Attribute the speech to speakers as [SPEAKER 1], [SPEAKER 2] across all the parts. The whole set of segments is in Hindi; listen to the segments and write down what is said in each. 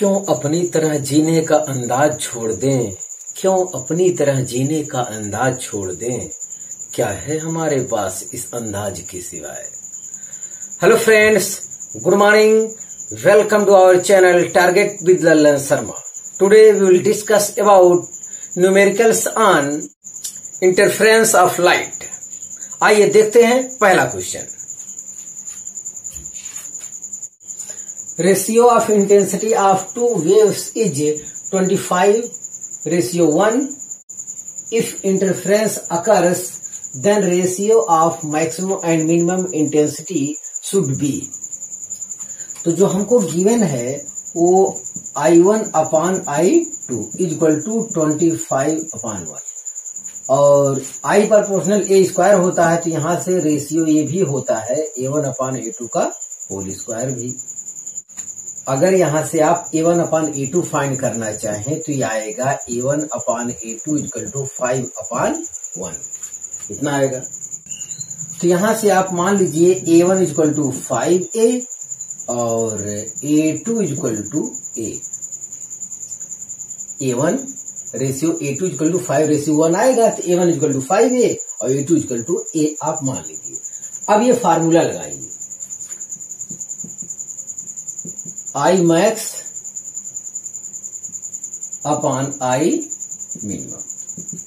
[SPEAKER 1] क्यों अपनी तरह जीने का अंदाज छोड़ दें, क्यों अपनी तरह जीने का अंदाज छोड़ दें, क्या है हमारे पास इस अंदाज के सिवाय। Hello friends, good morning, welcome to our channel target with Lalan Sharma. Today we will discuss about numericals on interference of light. आइए देखते हैं पहला question. Ratio of intensity of two waves is 25:1. If interference occurs, then ratio of maximum and minimum intensity should be। तो जो हमको गिवन है वो I1/I2 इक्वल टू 25/1 और I प्रोपोर्शनल A स्क्वायर होता है, तो यहां से रेशियो ये भी होता है A1/A2 का होल स्क्वायर भी। अगर यहां से आप A1/A2 फाइंड करना चाहें तो ये आएगा A1/A2 इक्वल टू 5/1, इतना आएगा। तो यहां से आप मान लीजिए A1 इक्वल टू 5A और A2 equal to A। A1 ratio A2 equal to 5:1 आएगा, तो A1 इक्वल टू 5A और A2 इक्वल टू A आप मान लीजिए। अब ये फार्मूला लगाइए, I max upon I minimum.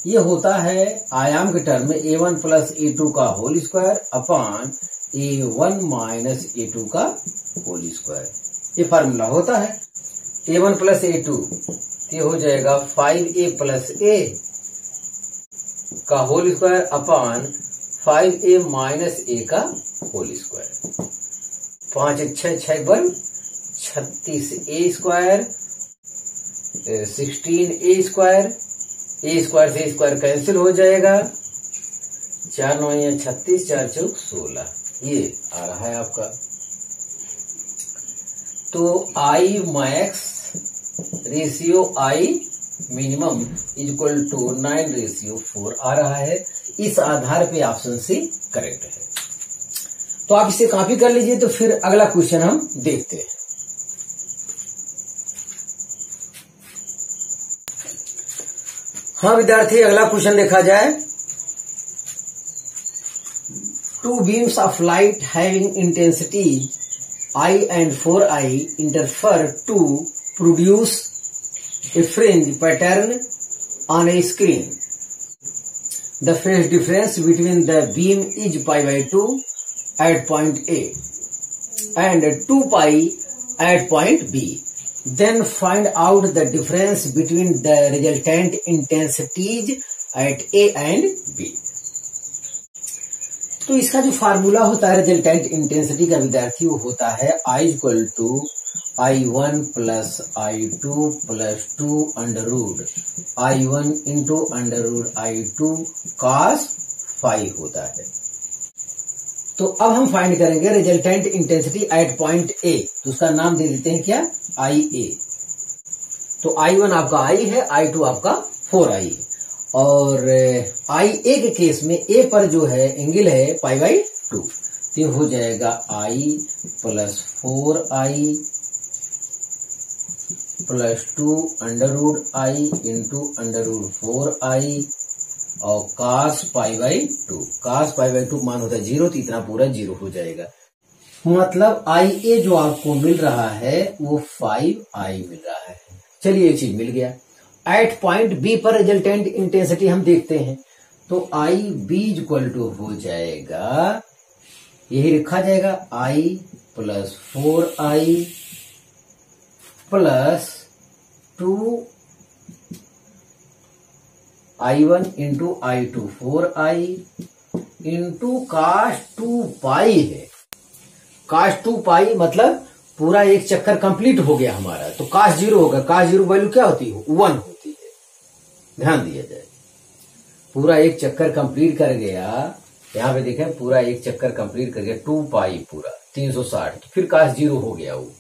[SPEAKER 1] ये होता है आयाम के टर्म में A1 प्लस A2 का whole square upon A1 minus A2 का होल स्क्वायर। ये फार्मूला होता है A1 प्लस A2, ये हो जाएगा 5A प्लस A का whole square upon 5A minus A का होल स्क्वायर। 5 6 6 बन 36A square, 16A square, A square से स्क्वायर कैंसिल हो जाएगा, 4 9 36, 4 4 16, ये आ रहा है आपका। तो I max ratio I minimum equal to 9:4 आ रहा है। इस आधार पे ऑप्शन सी करेक्ट है। तो आप इसे कॉपी कर लीजिए। तो फिर अगला क्वेश्चन हम देखते हैं। हाँ विद्यार्थी, अगला क्वेश्चन देखा जाए। Two beams of light having intensity I and 4I interfere to produce a fringe pattern on a screen. The phase difference between the beam is π/2 at point A and 2π at point B. Then find out the difference between the resultant intensities at A and B. तो इसका जो फार्मूला होता है रिजल्टेंट इंटेंसिटी का विद्यार्थी, वो होता है I equal to I1 plus I2 plus 2 under root I1 into under root I2 cos phi होता है। तो अब हम फाइंड करेंगे resultant intensity at point A. तो उसका नाम दे देते हैं क्या, IA। तो I1 आपका I है, I2 आपका 4I है और IA के केस में A पर जो है एंगल है π/2, तो हो जाएगा I plus 4I plus 2 under root I into under root 4I और cos π/2। cos π/2 मान होता है 0, तो इतना पूरा 0 हो जाएगा। मतलब IA जो आपको मिल रहा है वो 5I मिल रहा है। चलिए एक चीज मिल गया। एट पॉइंट बी पर रिजल्टेंट इंटेंसिटी हम देखते हैं, तो IB इक्वल टू हो जाएगा, यही लिखा जाएगा I plus 4I plus 2 I1 into I2 4I into cos 2π है। cos 2π मतलब पूरा एक चक्कर कंप्लीट हो गया हमारा, तो cos 0 होगा। cos 0 वैल्यू क्या होती है, 1 होती है। ध्यान दिया जाए, पूरा एक चक्कर कंप्लीट कर गया। यहां पे देखें, पूरा एक चक्कर कंप्लीट कर गया 2π पूरा 360, फिर cos 0 हो गया वो।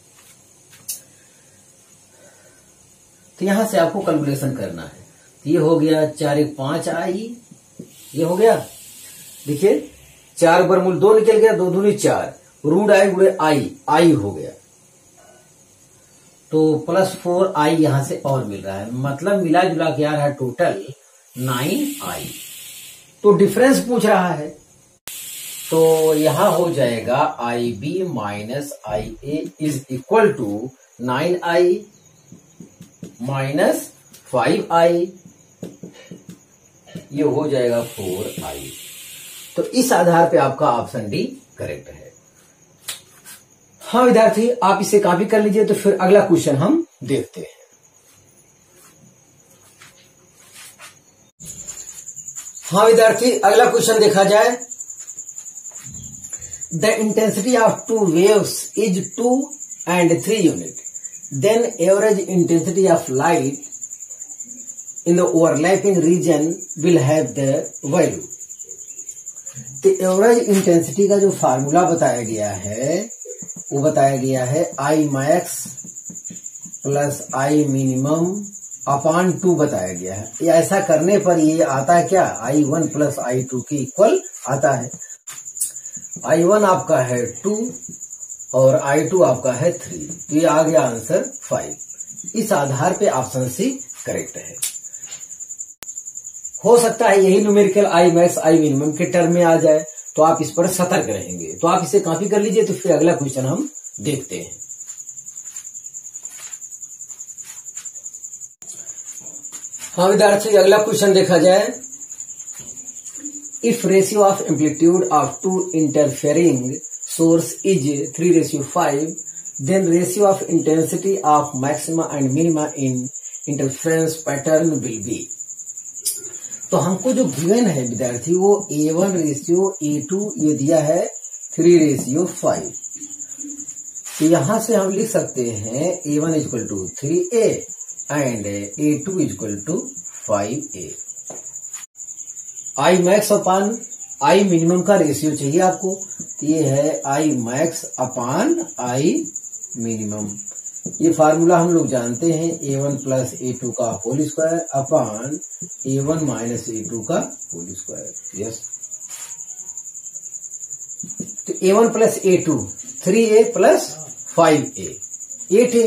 [SPEAKER 1] तो यहां से आपको कैलकुलेशन करना है। तो ये हो गया 4 1 5I, ये हो गया। देखिए 4 बरमूल 2 निकल गया, 2 दूनी 4, रूट I गुणे I हो गया। तो +4i यहां से और मिल रहा है, मतलब मिला जुला के आ रहा है टोटल 9i। तो डिफरेंस पूछ रहा है, तो यहां हो जाएगा IB minus IA is equal to 9i minus 5i, ये हो जाएगा 4i। तो इस आधार पे आपका ऑप्शन डी करेक्ट है। हाँ विद्यार्थी, आप इसे कॉपी कर लीजिए। तो फिर अगला क्वेश्चन हम देखते हैं। हाँ विद्यार्थी, अगला क्वेश्चन देखा जाए। The intensity of two waves is 2 and 3 unit, then average intensity of light in the overlapping region will have the value। तो एवरेज इंटेंसिटी का जो फार्मूला बताया गया है वो बताया गया है I max plus I minimum upon 2 बताया गया है। ये ऐसा करने पर ये आता है क्या, I1 प्लस I2 के इक्वल आता है। I1 आपका है 2 और I2 आपका है 3, तो ये आ गया आंसर 5। इस आधार पे ऑप्शन सी करेक्ट है। हो सकता है यही numerical I max I minimum के टर्म में आ जाए, तो आप इस पर सतर्क रहेंगे। तो आप इसे कॉपी कर लीजिए। तो फिर अगला क्वेश्चन हम देखते हैं। हाँ विद्यार्थी, अगला क्वेश्चन देखा जाए। If ratio of amplitude of two interfering source is 3:5, then ratio of intensity of maxima and minima in interference pattern will be। तो हमको जो गिवन है विद्यार्थी वो A1 रेशियो A2 ये दिया है 3:5। तो यहां से हम लिख सकते हैं A1 equal to 3A and A2 equal to 5A। I max upon I minimum का रेशियो चाहिए आपको, तो ये है I max upon I minimum. ये फार्मूला हम लोग जानते हैं, A1 प्लस A2 का whole square upon A1 minus A2 का होल स्क्वायर। यस, तो A1 plus A2 3A plus 5A 8A,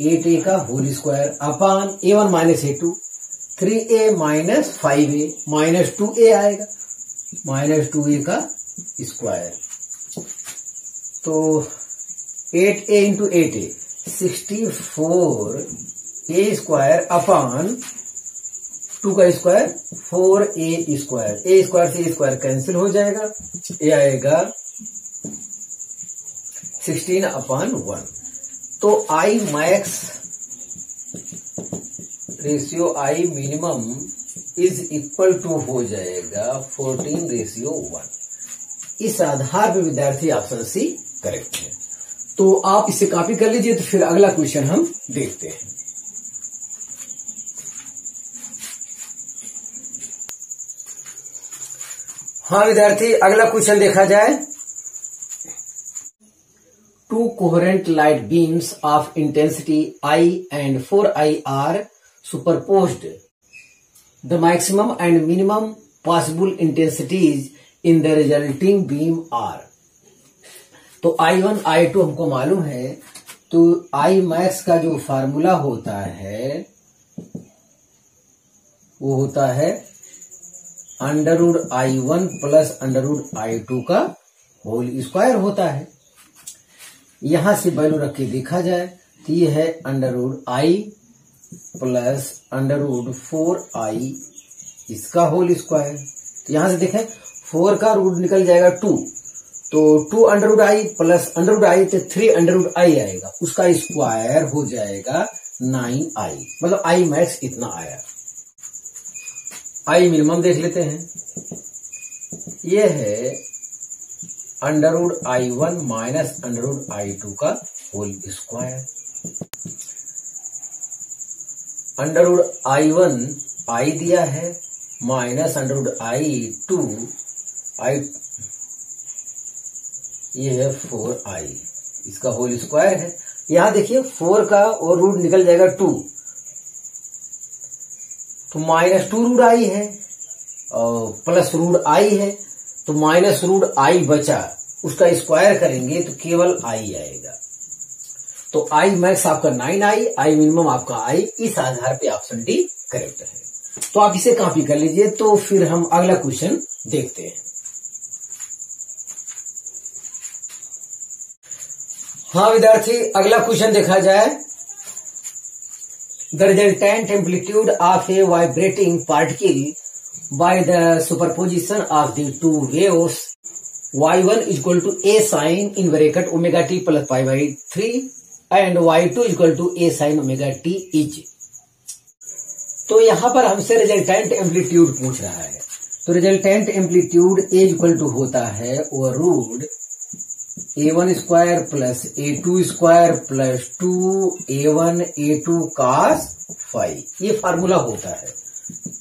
[SPEAKER 1] 8A का whole square upon A1 minus A2 3A minus 5A minus 2A आएगा, माइनस 2A का स्क्वायर। तो 8A into 8A 64A square upon 2 का square 4A square. A square से A स्क्वायर कैंसिल हो जाएगा, ये आएगा 16 अपान 1। तो I max ratio I minimum is equal to हो जाएगा 14:1। इस आधार पर विद्यार्थी ऑप्शन सी करेक्ट है। तो आप इसे कॉपी कर लीजिए। तो फिर अगला क्वेश्चन हम देखते हैं। हाँ विद्यार्थी, अगला क्वेश्चन देखा जाए। To coherent light beams of intensity I and 4I are superposed. The maximum and minimum possible intensities in the resulting beam are। तो I1 I2 हमको मालूम है, तो I मैक्स का जो फार्मूला होता है वो होता है √I1 प्लस √I2 का होल स्क्वायर होता है। यहां से वैल्यू रख के देखा जाए तो ये है √I प्लस √4I इसका होल स्क्वायर। तो यहां से देखें 4 का रूट निकल जाएगा 2, तो 2 √I प्लस √I तो 3 √I आएगा, उसका स्क्वायर हो जाएगा 9I, मतलब I मैक्स इतना आया। I मिनिमम देख लेते हैं, ये है √I1 माइनस √I2 का होल स्क्वायर। √I1 I दिया है माइनस √I2 ये है 4I, इसका होल स्क्वायर है। यहां देखिए 4 का और रूट निकल जाएगा 2, तो माइनस 2 √I है और प्लस √I है, तो माइनस √I बचा, उसका स्क्वायर करेंगे तो केवल I आएगा। तो आई मैक्स आपका 9i, आई मिनिमम आपका i, इस आधार पे ऑप्शन डी करेक्ट है। तो आप इसे कॉपी कर लीजिए। तो फिर हम अगला क्वेश्चन देखते हैं। हाँ विद्यार्थी, अगला क्वेश्चन देखा जाए। The resultant amplitude of a vibrating particle by the superposition of the two waves y1 equal to a sine in bracket omega t plus pi by 3 and y2 equal to a sine omega t each. तो यहां पर हमसे रिजल्टेंट एम्पलीट्यूड पूछ रहा है। तो resultant amplitude A equal to होता है over root a1 square plus a2 square plus 2a1 a2 cos phi, ये फार्मूला होता है।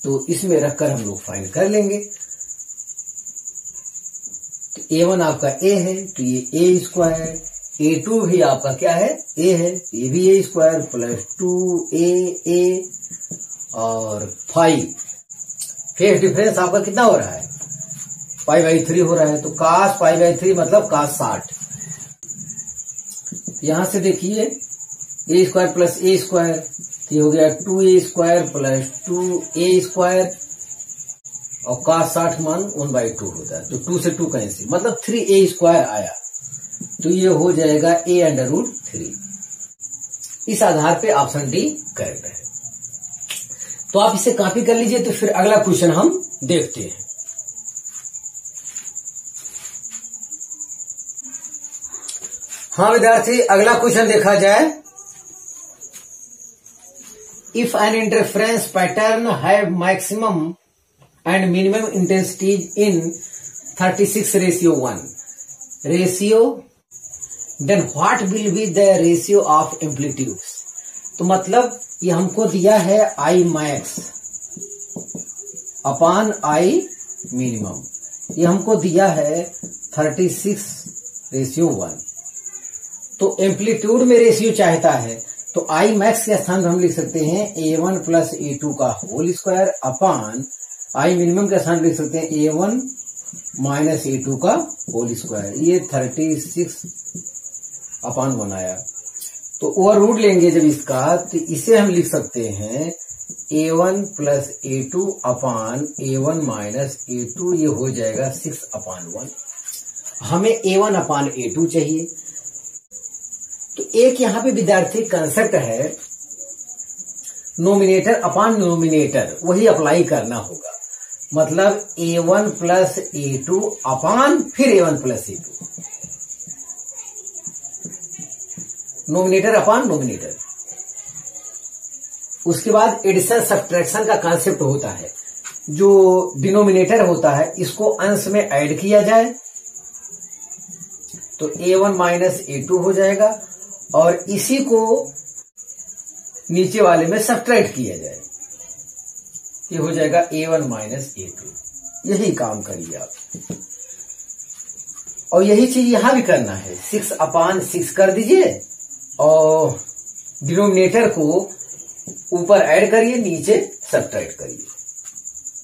[SPEAKER 1] तो इसमें रखकर हम लोग फाइंड कर लेंगे। तो a1 आपका a है, तो ये a स्क्वायर, a2 भी आपका क्या है, a है, ये भी a स्क्वायर प्लस 2a और 5। फेस डिफरेंस आपका कितना हो रहा है, पाई बाई 3 हो रहा है। तो cos पाई बाई 3 मतलब cos 60। यहां से देखिए a square plus a square, ये हो गया 2a square plus 2a square और cos 60 मान 1/2 होता है। तो 2 से 2 कैंसिल, मतलब 3a स्क्वायर आया। तो ये हो जाएगा a अंडर रूट 3। इस आधार पे ऑप्शन डी करेक्ट है। तो आप इसे कॉपी कर लीजिए। तो फिर अगला क्वेश्चन हम देखते हैं। हाँ विद्यार्थी, अगला क्वेश्चन देखा जाए। If an interference pattern have maximum and minimum intensities in 36:1 ratio, then what will be the ratio of amplitudes. तो मतलब ये हमको दिया है I max upon I minimum, ये हमको दिया है 36:1। तो एम्पलीट्यूड में रेशियो चाहता है, तो आई मैक्स के स्थान पर हम लिख सकते हैं a1 प्लस a2 का whole square upon I minimum के स्थान पर लिख सकते हैं a1 माइनस a2 का होल स्क्वायर। ये 36/1 आया। तो ओवर रूट लेंगे जब इसका, तो इसे हम लिख सकते हैं a1 प्लस a2 अपान a1 माइनस a2, ये हो जाएगा 6/1। हमें a1 अपान a2 चाहिए। तो एक यहां पे विद्यार्थी कंसेप्ट है नोमिनेटर अपान नोमिनेटर, वही अप्लाई करना होगा। मतलब a1 प्लस a2 अपान फिर a1 प्लस a2, नोमिनेटर अपान नोमिनेटर। उसके बाद एडिशन सब्ट्रैक्शन का कांसेप्ट होता है। जो डिनोमिनेटर होता है इसको अंश में ऐड किया जाए, तो a1 माइनस a2 हो जाएगा और इसी को नीचे वाले में सब्ट्रैक्ट किया जाए, ये हो जाएगा a1 माइनस a2। यही काम करिए आप, और यही चीज यहां भी करना है। 6/6 कर दीजिए और डिनोमिनेटर को ऊपर ऐड करिए, नीचे सब्ट्रैक्ट करिए,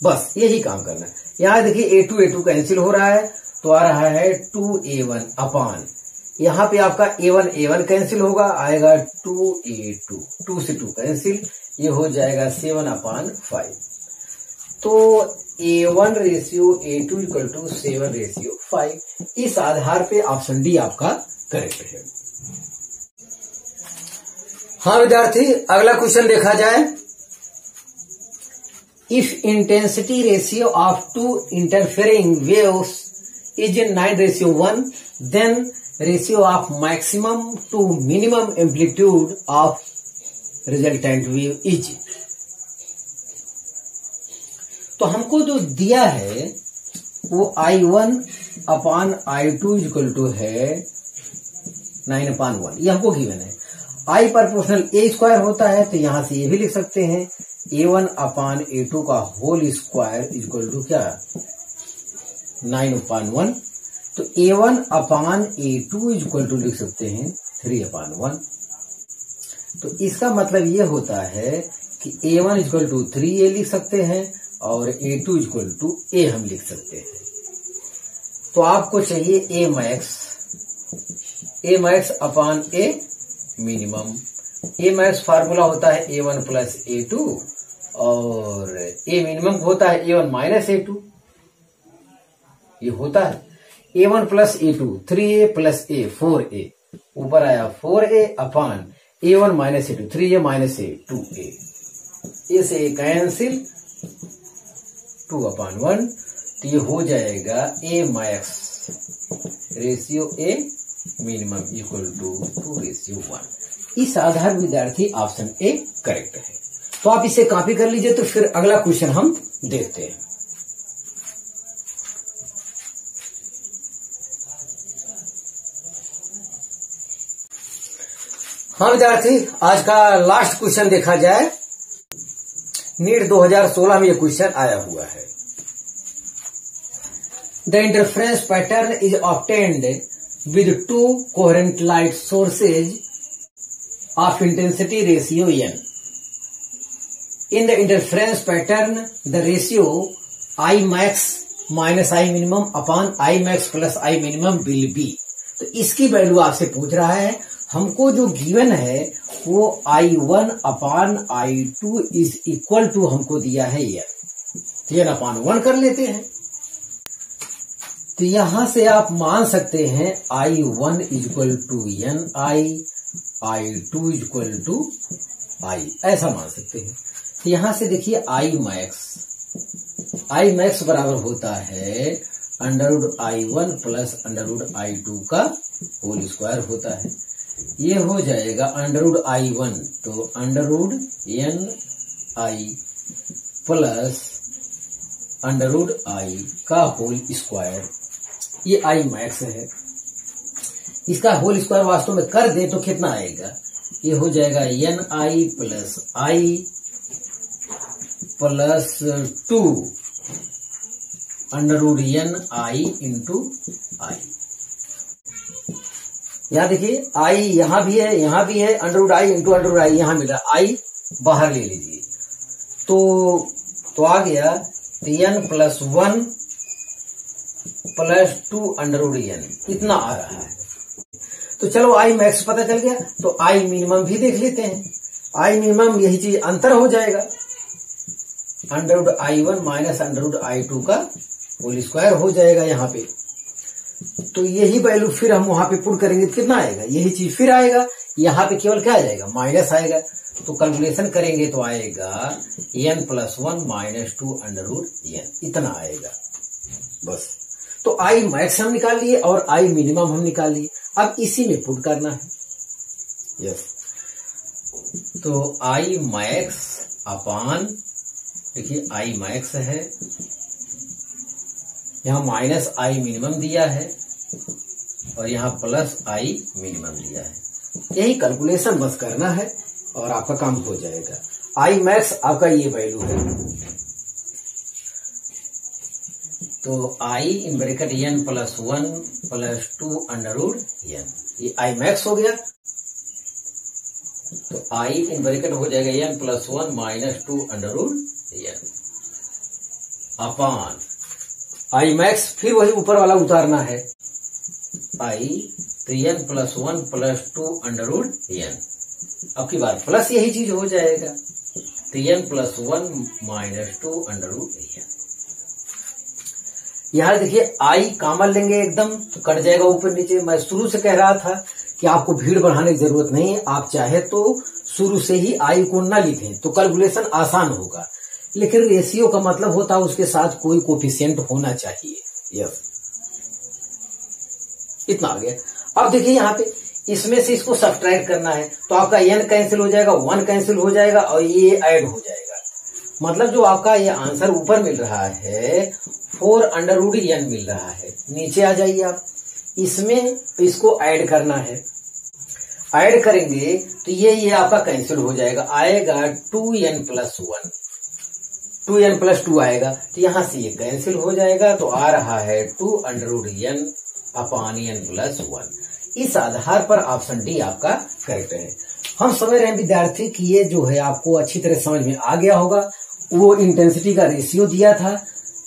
[SPEAKER 1] बस यही काम करना है। यहां देखिए a2 कैंसिल हो रहा है, तो आ रहा है 2a1 अपान, यहां पे आपका a1 कैंसिल होगा, आएगा 2a2, 2 से 2 कैंसिल, ये हो जाएगा 7/5। तो a1 ratio a2 equal to 7/5। इस आधार पे ऑप्शन डी आपका करेक्ट है। हाँ विद्यार्थी, अगला क्वेश्चन देखा जाए। If intensity ratio of two interfering waves is in 9:1, then ratio of maximum to minimum amplitude of resultant wave is. तो हमको जो दिया है वो I1 upon I2 equal to है 9/1, यह हमको गिवन है। I प्रोपोर्शनल a स्क्वायर होता है, तो यहां से ये भी लिख सकते हैं a1 अपान a2 का होल स्क्वायर इक्वल टू क्या 9/1। तो a1 upon a2 equal to लिख सकते हैं 3/1। तो इसका मतलब ये होता है कि a1 इक्वल टू 3a लिख सकते हैं और a2 इक्वल टू a हम लिख सकते हैं। तो आपको चाहिए a max upon a minimum. A max formula होता है A1 प्लस A2 और ए मिनिमम होता है A1 माइनस A2। ये होता है A1 plus A2 3A plus A 4A, ऊपर आया 4A upon A1 minus A2 3A minus A 2A, इसे कैंसिल 2 अपान 1, तो ये हो जाएगा A max ratio A minimum equal to 2:1। इस आधार विद्यार्थी ऑप्शन ए करेक्ट है। तो आप इसे कॉपी कर लीजिए। तो फिर अगला क्वेश्चन हम देखते हैं। हाँ विद्यार्थी, आज का लास्ट क्वेश्चन देखा जाए। नीट 2016 में यह क्वेश्चन आया हुआ है। The interference pattern is obtained with 2 coherent light sources of intensity ratio n. In the interference pattern, the ratio I max minus I minimum upon I max plus I minimum will be. तो इसकी वैल्यू आपसे पूछ रहा है। हमको जो गिवन है वो I1 upon I2 is equal to हमको दिया है n अपान 1 कर लेते हैं। तो यहां से आप मान सकते हैं I1 equal to n I2 equal to I, ऐसा मान सकते हैं। तो यहां से देखिए I मैक्स बराबर होता है Underwood I1 plus Underwood I2 का होल स्क्वायर होता है। ये हो जाएगा अंडरवुड I1 तो under root n I plus under root I का होल स्क्वायर, ये I मैक्स है। इसका होल स्क्वायर वास्तव में कर दे तो कितना आएगा, ये हो जाएगा ni plus I plus 2 under root ni into I। यहां देखिए I यहां भी है, यहां भी है, under root I into under root I यहां मिला, I बाहर ले लीजिए तो आ गया n plus 1 plus 2 under root n, इतना आ रहा है। तो चलो I मैक्स पता चल गया, तो I मिनिमम भी देख लेते हैं। I मिनिमम यही चीज अंतर हो जाएगा, under root I1 minus Underwood I2 का होल स्क्वायर हो जाएगा यहाँ पे। तो यही वैल्यू फिर हम वहां पे पुट करेंगे तो कितना आएगा, यही चीज फिर आएगा। यहाँ पे केवल क्या आ जाएगा, माइनस आएगा। तो कैलकुलेशन करेंगे तो आएगा n plus 1 minus 2 under root n, इतना आएगा बस। तो I मैक्स हम निकाल लिए और I मिनिमम हम निकाल लिए। अब इसी में पुट करना है। यस, तो I मैक्स अपान, देखिए I मैक्स है, यहां माइनस I मिनिमम दिया है और यहां प्लस I मिनिमम दिया है। यही कैलकुलेशन बस करना है और आपका काम हो जाएगा। I मैक्स आपका ये वैल्यू है, तो I in bracket n plus 1 plus 2 under root n, ये I मैक्स हो गया। तो I इन ब्रैकेट हो जाएगा n plus 1 minus 2 under root n upon I max, फिर वही ऊपर वाला उतारना है I, तो n plus 1 plus 2 under root n, अब की बार प्लस यही चीज हो जाएगा, तो n plus 1 minus 2 under root n। यहां देखिए I कॉमन लेंगे एकदम तो कट जाएगा ऊपर नीचे। मैं शुरू से कह रहा था कि आपको भीड़ बढ़ाने की जरूरत नहीं है, आप चाहे तो शुरू से ही I को ना लिखें तो कैलकुलेशन आसान होगा, लेकिन रेशियो का मतलब होता है उसके साथ कोई कोफिशिएंट होना चाहिए। यस, इतना आ गया। अब देखिए यहाँ पे इसमें से इसको सब्ट्रैक्ट करना है, तो आपका n कैंसिल हो जाएगा, 1 कैंसिल हो जाएगा और ये ऐड हो जाएगा। मतलब जो आपका ये आंसर ऊपर मिल रहा है 4 अंडरवुड n मिल रहा है। नीचे आ जाइए आप, इसमें इसको ऐड करना है। ऐड करेंगे तो ये आपका कैंसिल हो जाएगा, आएगा 2n प्लस 1, 2n प्लस 2 आएगा, तो यहां से ये कैंसिल हो जाएगा, तो आ रहा है 2 अंडरवुड n अपान n प्लस 1। इस आधार पर ऑप्शन डी आपका करेक्ट है। हम समझ रहे हैं विद्यार्थी कि ये जो है आपको अच्छी तरह समझ में आ गया होगा। वो इंटेंसिटी का रेशियो दिया था,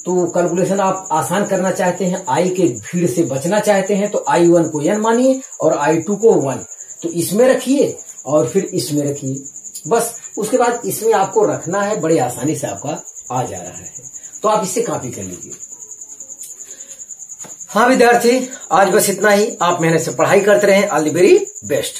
[SPEAKER 1] तो कैलकुलेशन आप आसान करना चाहते हैं, I के भीड़ से बचना चाहते हैं, तो I1 को n मानिए और I2 को 1। तो इसमें रखिए और फिर इसमें रखिए, बस उसके बाद इसमें आपको रखना है, बड़े आसानी से आपका आ जा रहा है। तो आप इससे कॉपी कर लीजिए। हाँ विद्यार्थी, आज बस इतना ही। आप मेहनत से पढ़ाई करते रहें। All the very best.